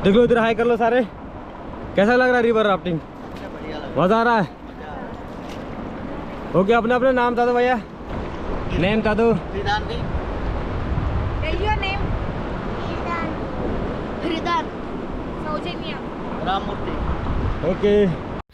देख लो इधर हाई कर लो सारे। कैसा लग रहा है रिवर राफ्टिंग? मजा आ रहा है। ओके, अपना अपना नाम बता दो भैया। नेम बता दो। ఓకే.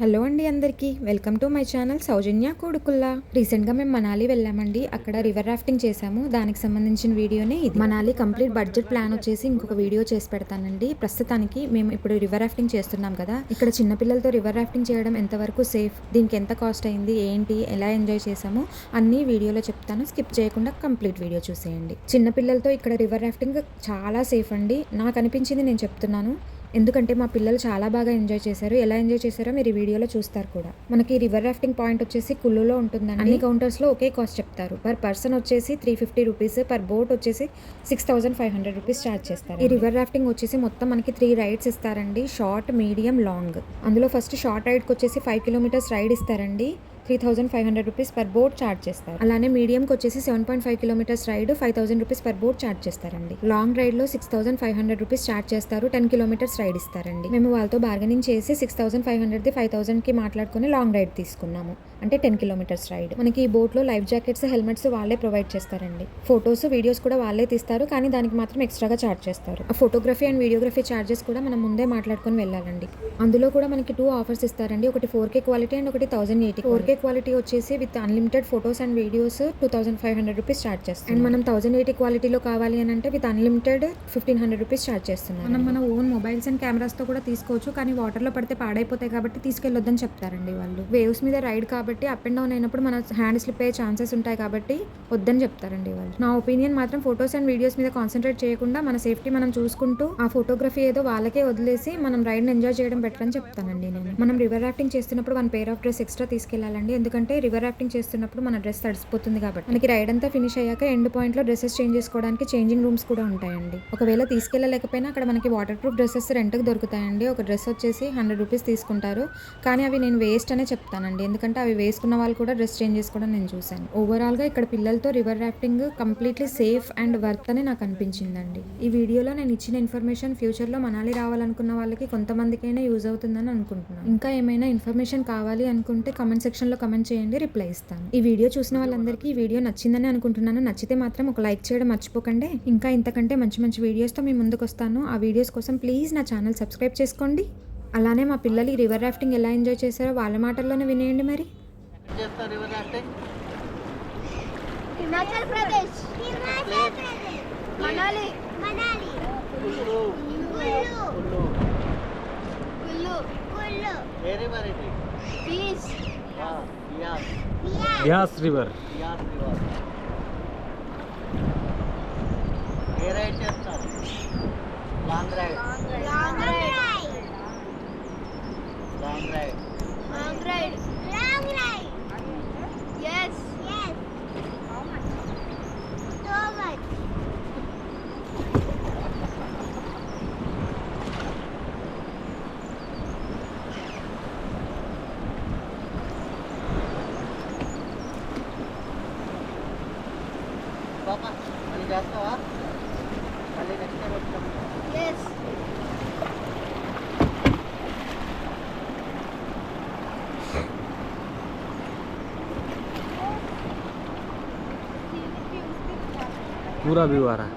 హలో అండి అందరికీ, వెల్కమ్ టు మై ఛానల్ సౌజన్య కోడుకుల్లా. రీసెంట్గా మేము మనాలి వెళ్ళామండి. అక్కడ రివర్ రాఫ్టింగ్ చేసాము. దానికి సంబంధించిన వీడియోనే ఇది. మనాలి కంప్లీట్ బడ్జెట్ ప్లాన్ వచ్చేసి ఇంకొక వీడియో చేసి పెడతానండి. ప్రస్తుతానికి మేము ఇప్పుడు రివర్ రాఫ్టింగ్ చేస్తున్నాం కదా, ఇక్కడ చిన్నపిల్లలతో రివర్ రాఫ్టింగ్ చేయడం ఎంతవరకు సేఫ్, దీనికి ఎంత కాస్ట్ అయింది, ఏంటి, ఎలా ఎంజాయ్ చేసాము అన్ని వీడియోలో చెప్తాను. స్కిప్ చేయకుండా కంప్లీట్ వీడియో చూసేయండి. చిన్నపిల్లలతో ఇక్కడ రివర్ రాఫ్టింగ్ చాలా సేఫ్ అండి. నాకు అనిపించింది నేను చెప్తున్నాను, ఎందుకంటే మా పిల్లలు చాలా బాగా ఎంజాయ్ చేశారు. ఎలా ఎంజాయ్ చేశారో మీరు ఈ వీడియోలో చూస్తారు కూడా. మనకి రివర్ రాఫ్టింగ్ పాయింట్ వచ్చేసి కుల్లులో ఉంటుందండి. అన్ని కౌంటర్స్లో ఒకే కాస్ట్ చెప్తారు. పర్ పర్సన్ వచ్చేసి 350 రూపీస్, పర్ బోట్ వచ్చేసి 6500 రూపీస్ ఛార్జ్ చేస్తారు. ఈ రివర్ రాఫ్టింగ్ వచ్చేసి మొత్తం మనకి 3 రైడ్స్ ఇస్తారండి, షార్ట్, మీడియం, లాంగ్. అందులో ఫస్ట్ షార్ట్ రైడ్కి వచ్చేసి 5 కిలోమీటర్స్ రైడ్ ఇస్తారండి, 3500 రూపీస్ పర్ బోట్ ఛార్జ్ చేస్తారు. అలానే మీడియంకి వచ్చేసి 7.5 kilometres ride 5000 rupees per boat charge చేస్తారండి. లాంగ్ రైడ్ లో 6500 రూపీస్ ఛార్జ్ చేస్తారు, 10 కిలోమీటర్స్ రైడ్ ఇస్తారండి. మేము వాళ్ళతో బార్గెనింగ్ చేసి 6500ది 5000కి మాట్లాడుకుని లాంగ్ రైడ్ తీసుకున్నాము, అంటే 10 కిలోమీటర్స్ రైడ్. మనకి ఈ బోట్ లో లైఫ్ జాకెట్స్, హెల్మెట్స్ వాళ్ళే ప్రొవైడ్ చేస్తారండి. ఫొటోస్, వీడియోస్ కూడా వాళ్ళే తీస్తారు, కానీ దానికి మాత్రం ఎక్స్ట్రాగా ఛార్జ్ చేస్తారు. ఆ ఫోటోగ్రఫీ అండ్ వీడియోగ్రఫీ ఛార్జెస్ కూడా మనం ముందే మాట్లాడుకుని వెళ్ళాలండి. అందులో కూడా మనకి 2 ఆఫర్స్ ఇస్తారండి, ఒకటి 4K క్వాలిటీ అండ్ ఒకటి 1080. 4K క్వాలిటీ వచ్చేసి with unlimited photos and videos 2500 rupees charge చేస్తాం. అండ్ మనం 1080 క్వాలిటీలో కావాలి అని అంటే విత్ అన్లిమిటెడ్ 1500 రూపీస్ ఛార్జ్ చేస్తున్నాం. మనం మన ఓన్ మొబైల్స్ అండ్ కెమెరాస్ తో కూడా తీసుకోవచ్చు, కానీ వాటర్లో పడితే పాడైపోతాయి కాబట్టి తీసుకెళ్ళొద్దని చెప్తారండి వాళ్ళు. వేవ్స్ మీద రైడ్ కాబట్టి అప్ అండ్ డౌన్ అయినప్పుడు మన హ్యాండ్ స్లిప్ అయ్యే ఛాన్సెస్ ఉంటాయి కాబట్టి వద్దని చెప్తారండి వాళ్ళు. నా ఒపీనియన్ మాత్రం ఫొటోస్ అండ్ వీడియోస్ మీద కాన్సన్ట్రేట్ చేయకుండా మన సేఫ్టీ మనం చూసుకుంటూ ఆ ఫోటోగ్రఫీ ఏదో వాళ్ళకే వదిలేసి మనం రైడ్ని ఎంజాయ్ చేయడం బెటర్ అని చెప్తానండి నేను. మనం రివర్ రాఫ్టింగ్ చేస్తున్నప్పుడు 1 పేర్ ఆఫ్ డ్రెస్ ఎక్స్ట్రా తీసుకెళ్ళాలండి, ఎందుకంటే రివర్ రాఫ్టింగ్ చేస్తున్నప్పుడు మన డ్రెస్ తడిసిపోతుంది కాబట్టి. మనకి రైడ్ అంతా ఫినిష్ అయ్యాక ఎండ్ పాయింట్ లో డ్రెస్సెస్ చేంజ్ చేసుకోవడానికి చేంజింగ్ రూమ్స్ కూడా ఉంటాయండి. ఒకవేళ తీసుకెళ్ళలేకపోయినా అక్కడ మనకి వాటర్ ప్రూఫ్ డ్రెస్సెస్ రెంట్కి దొరుకుతాయండి. ఒక డ్రెస్ వచ్చేసి 100 రూపీస్ తీసుకుంటారు, కానీ అవి నేను వేస్ట్ అనే చెప్తానండి, ఎందుకంటే అవి వేసుకున్న వాళ్ళు కూడా డ్రెస్ చేంజ్ చేసుకోవడం నేను చూశాను. ఓవరాల్ గా ఇక్కడ పిల్లలతో river rafting completely safe and worth అని నాకు అనిపించిందండి. ఈ వీడియోలో నేను ఇచ్చిన ఇన్ఫర్మేషన్ ఫ్యూచర్ లో మనాలి రావాలనుకున్న వాళ్ళకి కొంతమందికైనా యూజ్ అవుతుందని అనుకుంటున్నాను. ఇంకా ఏమైనా ఇన్ఫర్మేషన్ కావాలి అనుకుంటే కమెంట్ సెక్షన్ లో కమెంట్ చేయండి, రిప్లై ఇస్తాను. ఈ వీడియో చూసిన వాళ్ళందరికీ ఈ వీడియో నచ్చిందని అనుకుంటున్నాను. నచ్చితే మాత్రం ఒక లైక్ చేయడం మర్చిపోకండి. ఇంకా ఇంతకంటే మంచి మంచి వీడియోస్తో మీ ముందుకు వస్తాను. ఆ వీడియోస్ కోసం ప్లీజ్ నా ఛానల్ సబ్స్క్రైబ్ చేసుకోండి. అలానే మా పిల్లలు ఈ రివర్ రాఫ్టింగ్ ఎలా ఎంజాయ్ చేశారో వాళ్ళ మాటల్లోనే వినేయండి. మరి Himachal Pradesh, Manali, Kullu, Beas river. Long ride, yes, how much? So much. Papa, mali చేస్తావా? మళ్ళీ నెక్స్ట్ టైం వచ్చాము. Yes. पूरा व्यू आ रहा है।